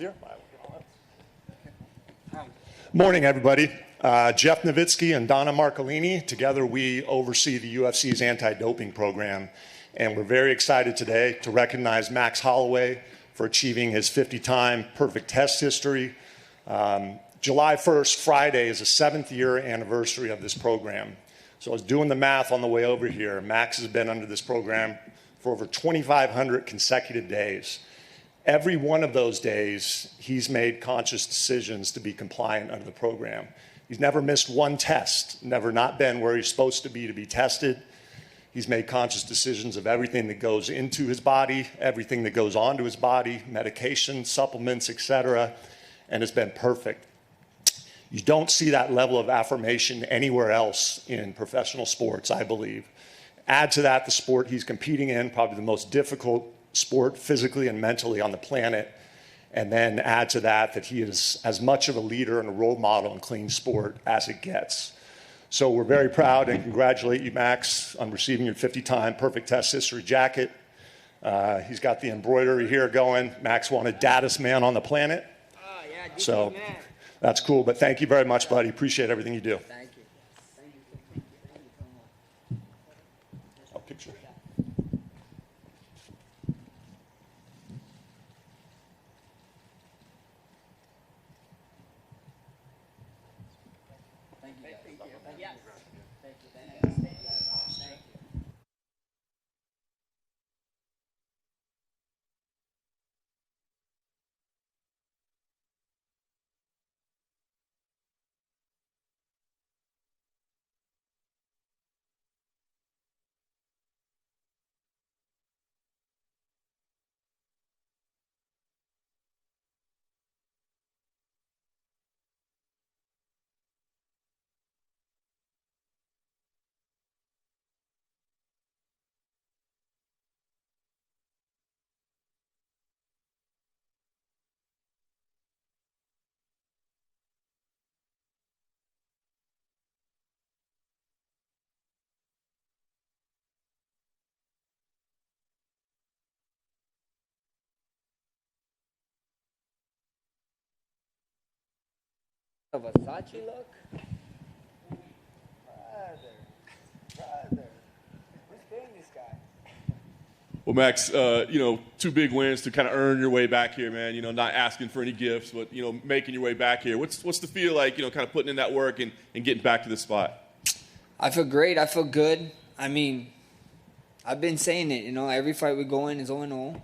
volunteer? Morning, everybody. Jeff Nowitzki and Donna Marcolini. Together, we oversee the UFC's anti-doping program. And we're very excited today to recognize Max Holloway for achieving his 50-time perfect test history. July 1st, Friday, is the 7th year anniversary of this program. So I was doing the math on the way over here. Max has been under this program for over 2,500 consecutive days. Every one of those days, he's made conscious decisions to be compliant under the program. He's never missed one test, never not been where he's supposed to be tested. He's made conscious decisions of everything that goes into his body, everything that goes onto his body, medication, supplements, etc., and it's been perfect. You don't see that level of affirmation anywhere else in professional sports, I believe. Add to that the sport he's competing in, probably the most difficult sport physically and mentally on the planet, and then add to that that he is as much of a leader and a role model in clean sport as it gets. So we're very proud and congratulate you, Max, on receiving your 50-time perfect test history jacket. He's got the embroidery here going. Max wanted Daddest man on the planet. Oh, yeah, so man. That's cool, but thank you very much, buddy. Appreciate everything you do. Thank you. Oh, picture. Thank you. Yes. Thank you. A Versace look? Brother. Who's paying this guy? Well, Max, two big wins to kind of earn your way back here, man. Not asking for any gifts, but, making your way back here. What's the feel like, kind of putting in that work and getting back to this spot? I feel great. I feel good. I mean, I've been saying it, every fight we go in is 0-0.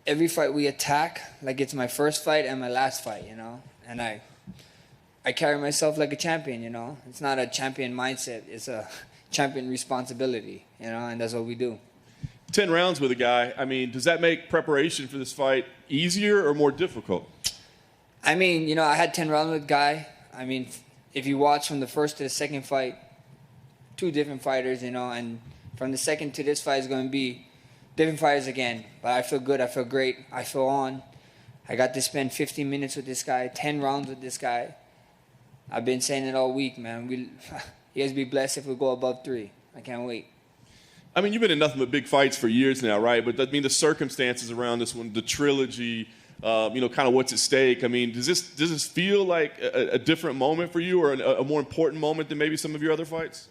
Every fight we attack, like it's my first fight and my last fight, and I carry myself like a champion, It's not a champion mindset. It's a champion responsibility, and that's what we do. 10 rounds with a guy. I mean, does that make preparation for this fight easier or more difficult? I mean, I had 10 rounds with a guy. I mean, if you watch from the first to the second fight, two different fighters, and from the second to this fight is going to be different fighters again. But I feel good. I feel great. I feel on. I got to spend 15 minutes with this guy, 10 rounds with this guy. I've been saying it all week, man. You guys be blessed if we go above 3. I can't wait. I mean, you've been in nothing but big fights for years now, right? But I mean, the circumstances around this one, the trilogy, kind of what's at stake. I mean, does this feel like a different moment for you, or a more important moment than maybe some of your other fights?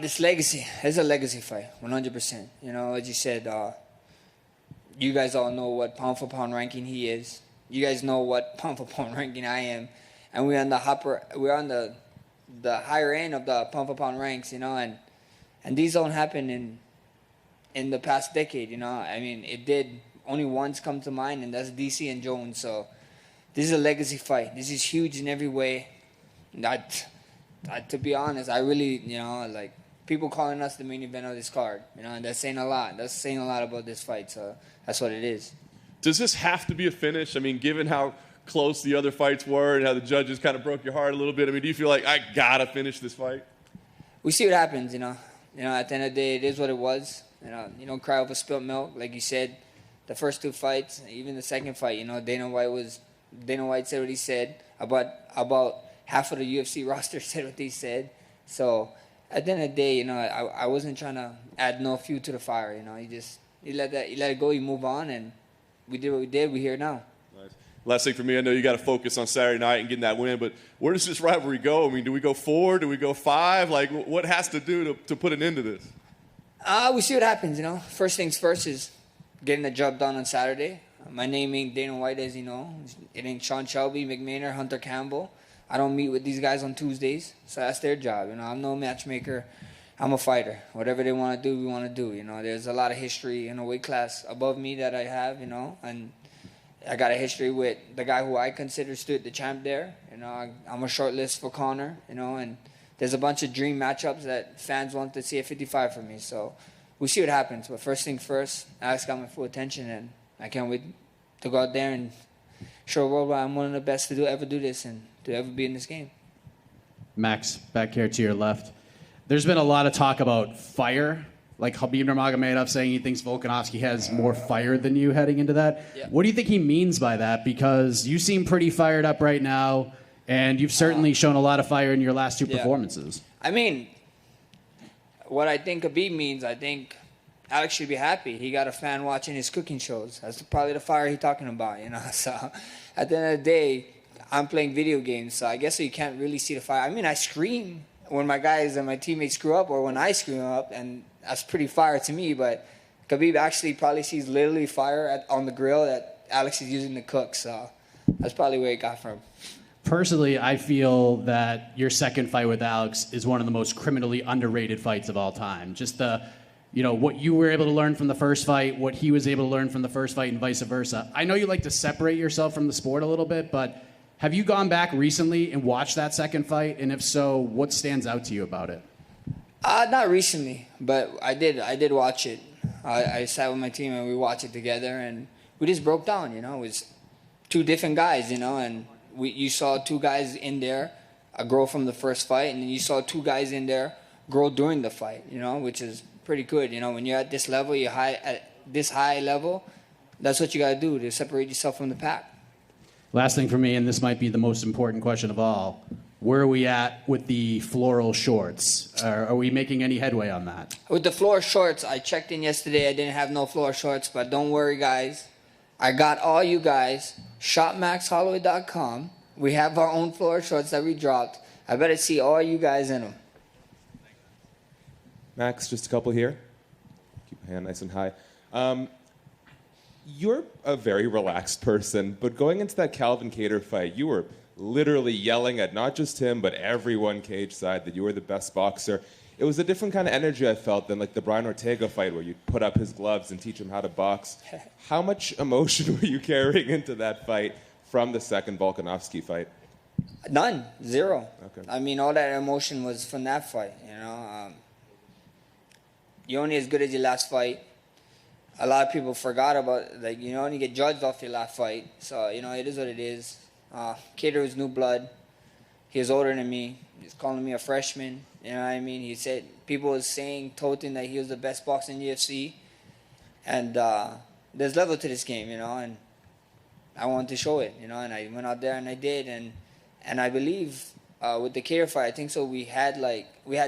This legacy is a legacy fight, 100%. As you said, you guys all know what pound for pound ranking he is. You guys know what pound for pound ranking I am. And we're on the higher end of the pound for pound ranks, and these don't happen in the past decade, I mean, it did only once come to mind, and that's DC and Jones. So this is a legacy fight. This is huge in every way. To be honest, I really, like people calling us the main event of this card, and that's saying a lot. That's saying a lot about this fight. So that's what it is. Does this have to be a finish? I mean, given how close the other fights were and how the judges kind of broke your heart a little bit, I mean, do you feel like I gotta finish this fight? We see what happens, at the end of the day, it is what it was. You don't cry over spilt milk, like you said. The first 2 fights, even the second fight, Dana White said what he said. About half of the UFC roster said what they said. So at the end of the day, I wasn't trying to add no fuel to the fire. You let it go, you move on, and we did what we did. We're here now. Nice. Last thing for me, I know you got to focus on Saturday night and getting that win, but where does this rivalry go? I mean, do we go 4? Do we go 5? Like, what has to do to put an end to this? We see what happens, you know. First things first is getting the job done on Saturday. My name ain't Dana White, as you know. It ain't Sean Shelby, McMahon, Hunter Campbell. I don't meet with these guys on Tuesdays, so that's their job. You know, I'm no matchmaker. I'm a fighter. Whatever they want to do, we want to do. You know, there's a lot of history in a weight class above me that I have, you know, and I got a history with the guy who I consider stood the champ there. You know, I'm a short list for Connor, you know, and there's a bunch of dream matchups that fans want to see at 55 for me. So we'll see what happens. But first thing first, Alex got my full attention, and I can't wait to go out there and show the world why I'm one of the best to ever do this and to ever be in this game. Max, back here to your left. There's been a lot of talk about fire, like Khabib Nurmagomedov saying he thinks Volkanovski has more fire than you heading into that. Yeah. What do you think he means by that? Because you seem pretty fired up right now, and you've certainly shown a lot of fire in your last 2 performances. I mean, what I think Khabib means, I think Alex should be happy. He got a fan watching his cooking shows. That's probably the fire he's talking about, you know. So at the end of the day, I'm playing video games, so I guess you can't really see the fire. I mean, I scream when my guys and my teammates screw up or when I screw up, and that's pretty fire to me. But Khabib actually probably sees literally fire on the grill that Alex is using to cook, so that's probably where it got from. Personally, I feel that your second fight with Alex is one of the most criminally underrated fights of all time. Just the, you know, what you were able to learn from the first fight, what he was able to learn from the first fight, and vice versa. I know you like to separate yourself from the sport a little bit, but have you gone back recently and watched that second fight? And if so, what stands out to you about it? Not recently, but I did watch it. I sat with my team and we watched it together, and we just broke down. You know, it was 2 different guys. You know, and you saw 2 guys in there grow from the first fight, and then you saw 2 guys in there grow during the fight. You know, which is pretty good. You know, when you're at this level, you're at this high level. That's what you got to do to separate yourself from the pack. Last thing for me, and this might be the most important question of all, where are we at with the floral shorts? Are we making any headway on that? With the floor shorts, I checked in yesterday. I didn't have no floor shorts, but don't worry, guys. I got all you guys. ShopMaxHolloway.com. We have our own floor shorts that we dropped. I better see all you guys in them. Max, just a couple here. Keep my hand nice and high. You're a very relaxed person, but going into that Calvin Kattar fight, you were literally yelling at not just him, but everyone cage side that you were the best boxer. It was a different kind of energy I felt than like the Brian Ortega fight where you put up his gloves and teach him how to box. How much emotion were you carrying into that fight from the second Volkanovski fight? None. 0. Okay. I mean, all that emotion was from that fight, you know. You're only as good as your last fight. A lot of people forgot about, like, you only get judged off your last fight. So, you know, it is what it is. Kattar was new blood. He was older than me. He's calling me a freshman. You know what I mean? He said, people was saying, toting that he was the best boxer in the UFC. And there's level to this game, you know, and I wanted to show it, you know, and I went out there and I did. And I believe with the Kattar fight, I think so we had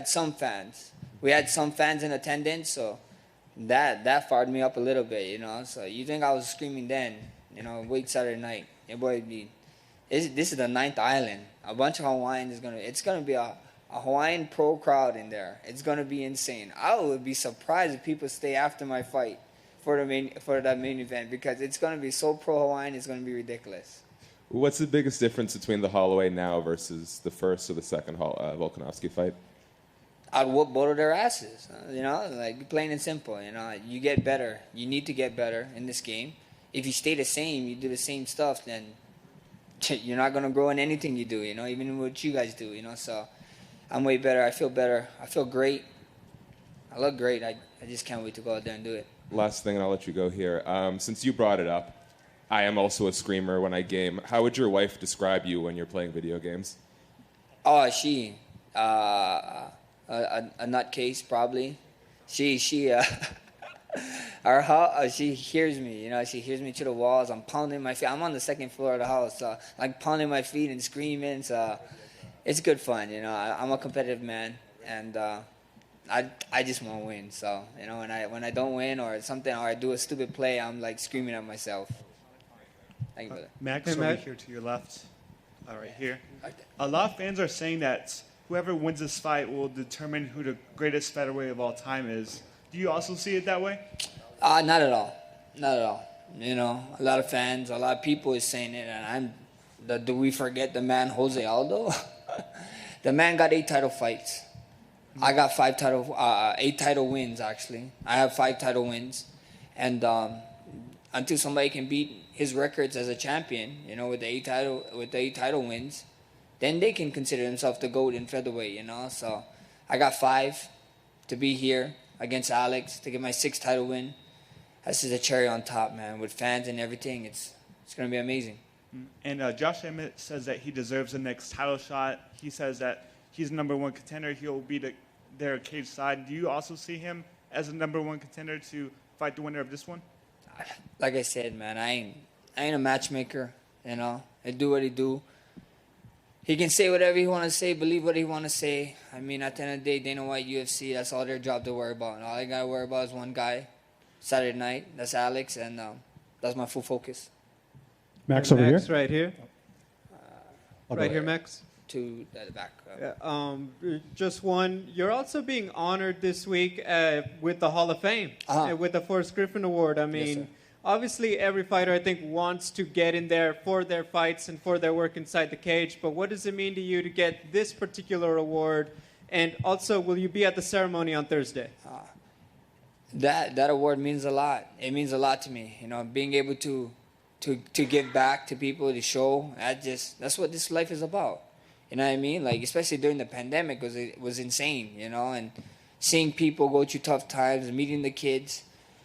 some fans. We had some fans in attendance, so that fired me up a little bit, you know. So you think I was screaming then, you know, wait Saturday night. Your boy this is the 9th island. A bunch of Hawaiians it's gonna be a Hawaiian pro crowd in there. It's gonna be insane. I would be surprised if people stay after my fight for that main event, because it's gonna be so pro Hawaiian, it's gonna be ridiculous. What's the biggest difference between the Holloway now versus the first or the second Volkanovski fight? I'd whoop both of their asses, you know, like plain and simple. You know, you get better. You need to get better in this game. If you stay the same, you do the same stuff, then you're not gonna grow in anything you do. You know, even what you guys do. You know, so I'm way better. I feel better. I feel great. I look great. I just can't wait to go out there and do it. Last thing, and I'll let you go here. Since you brought it up, I am also a screamer when I game. How would your wife describe you when you're playing video games? Oh, she. A nutcase, probably. She hears me, you know. She hears me to the walls. I'm pounding my feet. I'm on the 2nd floor of the house, so like pounding my feet and screaming. So it's good fun, you know. I'm a competitive man, and I just want to win. So, you know, when I don't win or something, or I do a stupid play, I'm like screaming at myself. Thank you, brother. Max, Hey, over Max. here to your left. Right here. Right there. A lot of fans are saying that whoever wins this fight will determine who the greatest featherweight of all time is. Do you also see it that way? Not at all. Not at all. You know, a lot of fans, a lot of people is saying it, and do we forget the man Jose Aldo? The man got 8 title fights. I got 8 title wins actually. I have 5 title wins, and until somebody can beat his records as a champion, you know, with the 8 title wins, then they can consider themselves the GOAT in featherweight. You know, so I got 5 to be here against Alex to get my 6th title win. That's just a cherry on top, man. With fans and everything, it's gonna be amazing. And Josh Emmett says that he deserves the next title shot. He says that he's the number 1 contender. He'll be their cage side. Do you also see him as the number 1 contender to fight the winner of this one? Like I said, man, I ain't a matchmaker. You know, I do what he do. He can say whatever he want to say, believe what he want to say. I mean, at the end of the day, Dana White, UFC, that's all their job to worry about. And all I got to worry about is one guy, Saturday night. That's Alex, and that's my full focus. Max over here. Right here. Right here, Max. To the back. Just one. You're also being honored this week with the Hall of Fame, with the Forrest Griffin Award. I mean, sir. obviously every fighter, I think, wants to get in there for their fights and for their work inside the cage. But what does it mean to you to get this particular award? And also, will you be at the ceremony on Thursday? That award means a lot. It means a lot to me. You know, being able to give back to people, to show. That's what this life is about. You know what I mean? Like, especially during the pandemic, it was insane, you know, and seeing people go through tough times, meeting the kids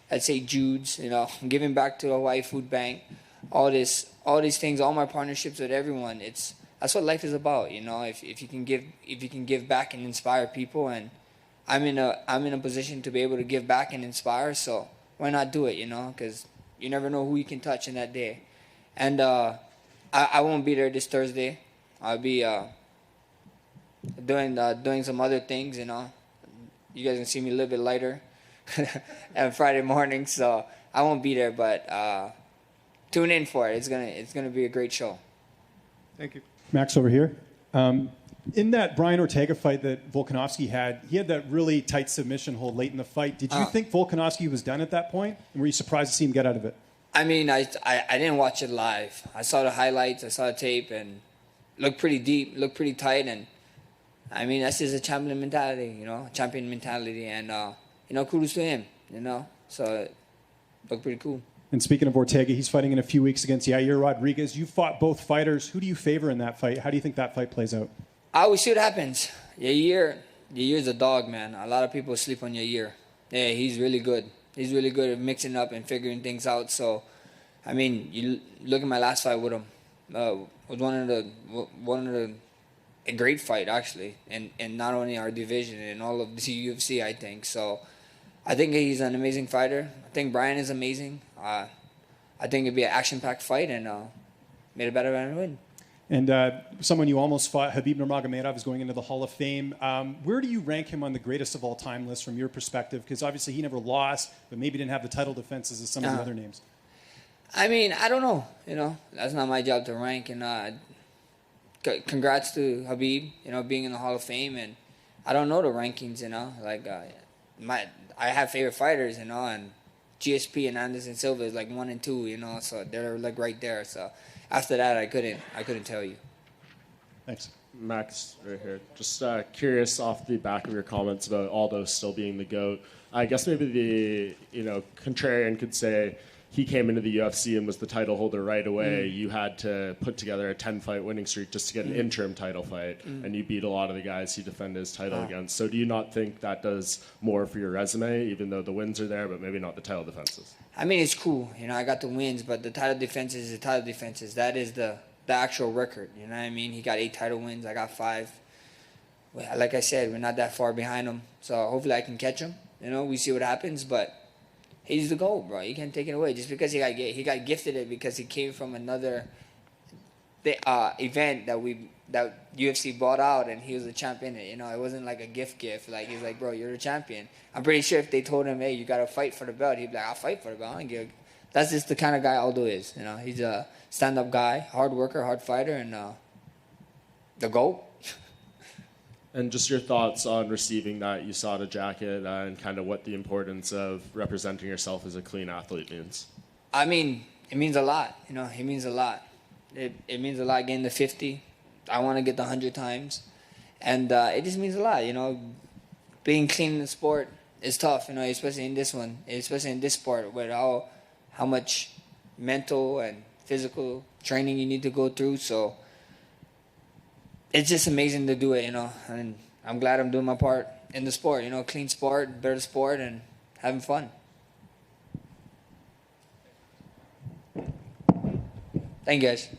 at St. Jude's, you know, giving back to the Hawaii Food Bank, all these things, all my partnerships with everyone. That's what life is about, you know. If you can give back and inspire people, and I'm in a position to be able to give back and inspire, so why not do it, you know? Because you never know who you can touch in that day. And I won't be there this Thursday. I'll be doing some other things, you know. You guys can see me a little bit lighter on Friday morning, so I won't be there. But tune in for it. It's gonna be a great show. Thank you. Max over here. In that Brian Ortega fight that Volkanovski had, he had that really tight submission hold late in the fight. Did you think Volkanovski was done at that point? And were you surprised to see him get out of it? I mean, I didn't watch it live. I saw the highlights. I saw the tape, and looked pretty deep, looked pretty tight. And I mean, that's just a champion mentality, you know, And you know, kudos to him, you know. So it looked pretty cool. And speaking of Ortega, he's fighting in a few weeks against Yair Rodriguez. You fought both fighters. Who do you favor in that fight? How do you think that fight plays out? I will see what happens. Yair's a dog, man. A lot of people sleep on Yair. Yeah, he's really good. He's really good at mixing up and figuring things out. So, I mean, you look at my last fight with him. Was a great fight actually, and not only our division and all of the UFC, I think. So, I think he's an amazing fighter. I think Brian is amazing. I think it'd be an action-packed fight, and made a better man win. And someone you almost fought, Khabib Nurmagomedov, is going into the Hall of Fame. Where do you rank him on the greatest of all time list from your perspective? Because obviously he never lost, but maybe didn't have the title defenses as some of the other names. I mean, I don't know. You know, that's not my job to rank. And congrats to Khabib, you know, being in the Hall of Fame. And I don't know the rankings, you know. Like, I have favorite fighters, you know, and GSP and Anderson Silva is like 1 and 2, you know, so they're like right there. So after that, I couldn't tell you. Thanks. Max, right here. Just curious off the back of your comments about Aldo still being the GOAT. I guess maybe the contrarian could say he came into the UFC and was the title holder right away. You had to put together a 10-fight winning streak just to get an interim title fight, and you beat a lot of the guys he defended his title against. So do you not think that does more for your resume, even though the wins are there, but maybe not the title defenses? I mean, it's cool. You know, I got the wins, but the title defenses is the title defenses. That is the actual record. You know what I mean? He got 8 title wins. I got 5. Like I said, we're not that far behind him. So hopefully I can catch him. You know, we see what happens, but he's the GOAT, bro. You can't take it away. Just because he got gifted it because he came from another event that UFC bought out, and he was the champion. You know, it wasn't like a gift. Like, he's like, bro, you're the champion. I'm pretty sure if they told him, hey, you got to fight for the belt, he'd be like, I'll fight for the belt. that's just the kind of guy Aldo is. You know, he's a stand-up guy, hard worker, hard fighter, and the GOAT. And just your thoughts on receiving that USADA jacket and kind of what the importance of representing yourself as a clean athlete means. I mean, it means a lot. You know, it means a lot. It means a lot getting the 50. I want to get the 100 times. And it just means a lot, you know. Being clean in the sport is tough, you know, especially in this one, especially in this sport where how much mental and physical training you need to go through. So it's just amazing to do it, you know. And I'm glad I'm doing my part in the sport, you know, clean sport, better sport, and having fun. Thank you, guys.